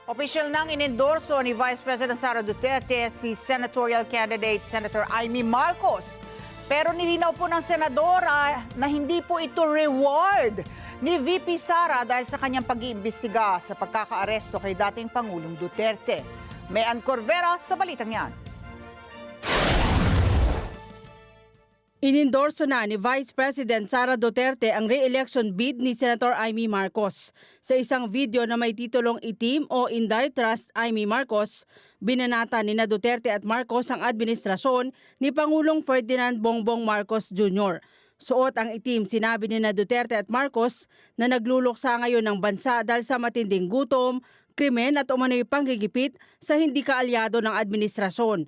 Opisyal nang inendorso ni Vice President Sara Duterte si senatorial candidate Senator Amy Marcos. Pero nilinaw po ng senadora na hindi po ito reward ni VP Sara dahil sa kanyang pag-iimbestiga sa pagkakaaresto kay dating Pangulong Duterte. May Ann Corvera sa balitang yan. Inendorso na ni Vice President Sara Duterte ang re-election bid ni Senator Amy Marcos. Sa isang video na may titulong Itim o Inday Trust Amy Marcos, binanata ni na Duterte at Marcos ang administrasyon ni Pangulong Ferdinand Bongbong Marcos Jr. Suot ang itim, sinabi ni na Duterte at Marcos na nagluluksa ngayon ng bansa dahil sa matinding gutom, krimen at umano'y panggigipit sa hindi kaalyado ng administrasyon.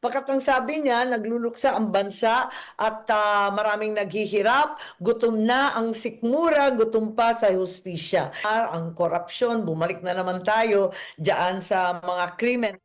Pagkat ang sabi niya, nagluluksa ang bansa at maraming naghihirap, gutom na ang sikmura, gutom pa sa hustisya. Ang korupsyon, bumalik na naman tayo diyan sa mga krimen.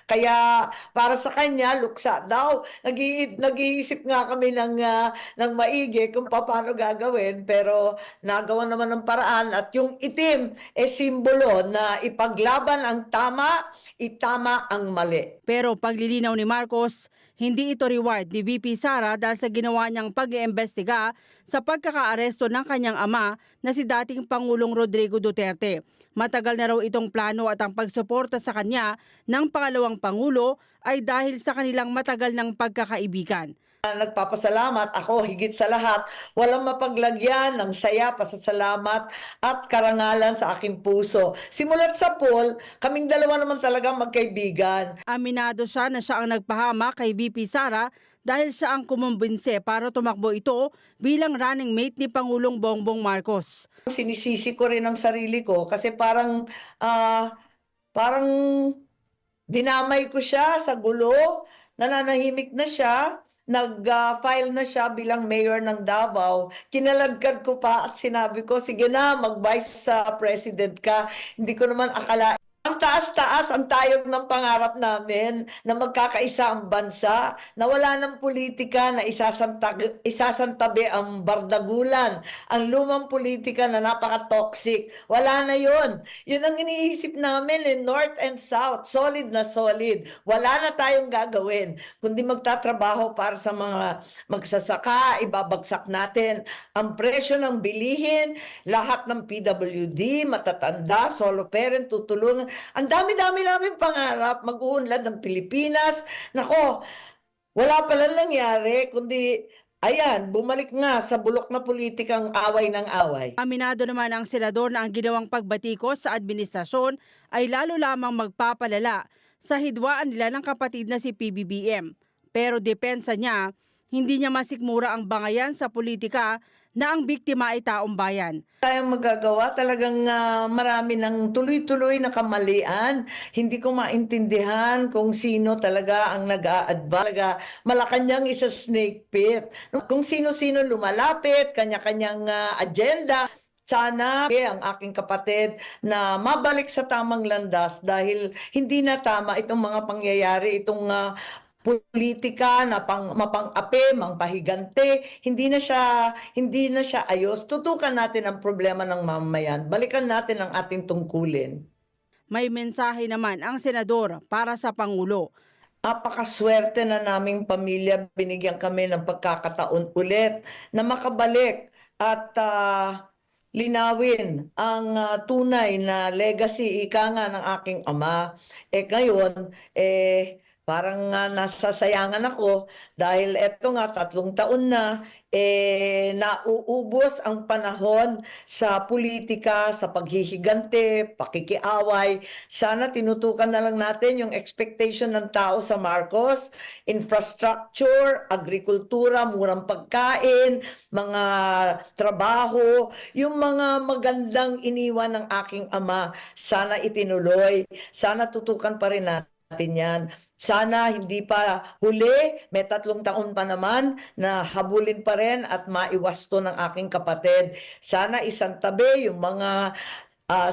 Kaya para sa kanya, luksa daw. Nag-iisip nga kami ng maigi kung paano gagawin, pero nagawa naman ng paraan at yung itim simbolo na ipaglaban ang tama, itama ang mali. Pero paglilinaw ni Marcos, hindi ito reward ni VP Sara dahil sa ginawa niyang pag-iimbestiga sa pagkakaaresto ng kanyang ama na si dating Pangulong Rodrigo Duterte. Matagal na raw itong plano at ang pagsuporta sa kanya ng pangalawang Pangulo ay dahil sa kanilang matagal ng pagkakaibigan. Nagpapasalamat ako higit sa lahat. Walang mapaglagyan ng saya, pasasalamat at karangalan sa aking puso. Simulat sa poll, kaming dalawa naman talaga magkaibigan. Aminado siya na siya ang nagpahama kay VP Sara dahil siya ang kumumbinse para tumakbo ito bilang running mate ni Pangulong Bongbong Marcos. Sinisisi ko rin ang sarili ko kasi parang dinamay ko siya sa gulo, nananahimik na siya. Nag-file na siya bilang mayor ng Davao. Kinalagkad ko pa at sinabi ko, sige na, mag-vice president ka. Hindi ko naman akalain. Ang taas-taas ang tayog ng pangarap namin na magkakaisa ang bansa, na wala ng politika na isasantabi ang bardagulan, ang lumang politika na napaka-toxic. Wala na yun. Yun ang iniisip namin, North and South, solid na solid. Wala na tayong gagawin, kundi magtatrabaho para sa mga magsasaka, ibabagsak natin ang presyo ng bilihin, lahat ng PWD, matatanda, solo parent, tutulungan. Ang dami-dami namin pangarap, mag-uunlad ng Pilipinas. Nako, wala pala nangyari, kundi ayan, bumalik nga sa bulok na politikang away ng away. Aminado naman ang senador na ang ginawang pagbatikos sa administrasyon ay lalo lamang magpapalala sa hidwaan nila ng kapatid na si PBBM. Pero depensa niya, hindi niya masikmura ang bangayan sa politika na ang biktima ay taong bayan. Tayong magagawa, talagang marami ng tuloy-tuloy na kamalian. Hindi ko maintindihan kung sino talaga ang nag-a-advise. Malacanang is a snake pit. Kung sino-sino lumalapit, kanya-kanyang agenda. Sana ang aking kapatid na mabalik sa tamang landas dahil hindi na tama itong mga pangyayari, itong politika na mapang-ape, mangpahigante, hindi na siya ayos. Tutukan natin ang problema ng mamamayan. Balikan natin ang ating tungkulin. May mensahe naman ang senador para sa Pangulo. Napakaswerte na naming pamilya, binigyan kami ng pagkakataon ulit na makabalik at linawin ang tunay na legacy, ika nga ng aking ama. Ngayon, parang nasasayangan ako dahil eto nga 3 taon na nauubos ang panahon sa politika, sa paghihigante, pakikiaway. Sana tinutukan na lang natin yung expectation ng tao sa Marcos, infrastructure, agrikultura, murang pagkain, mga trabaho, yung mga magandang iniwan ng aking ama, sana itinuloy, sana tutukan pa rin natin yan. Sana hindi pa huli, may 3 taon pa naman na habulin pa rin at maiwasto ng aking kapatid. Sana isantabi yung mga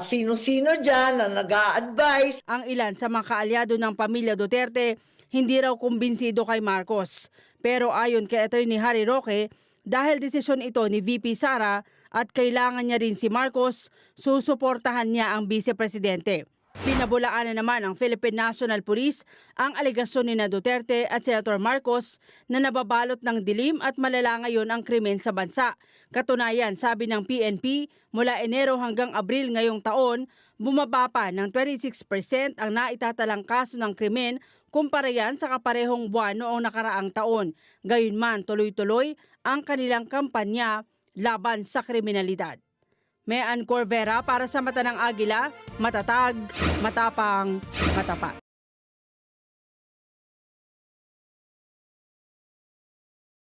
sino-sino dyan na nag-a-advise. Ang ilan sa mga kaalyado ng pamilya Duterte hindi raw kumbinsido kay Marcos. Pero ayon kay Attorney Harry Roque, Dahil desisyon ito ni VP Sara at kailangan niya rin si Marcos, susuportahan niya ang Vice Presidente. Pinabulaanan naman ng Philippine National Police ang alegasyon ni Duterte at Senator Marcos na nababalot ng dilim at malala ngayon ang krimen sa bansa. Katunayan, sabi ng PNP, mula Enero hanggang Abril ngayong taon, bumaba pa ng 26% ang naitatalang kaso ng krimen kumpara yan sa kaparehong buwan noong nakaraang taon. Gayunman, tuloy-tuloy ang kanilang kampanya laban sa kriminalidad. Mean Corvera para sa Mata ng Agila, matatag, matapang, matapat.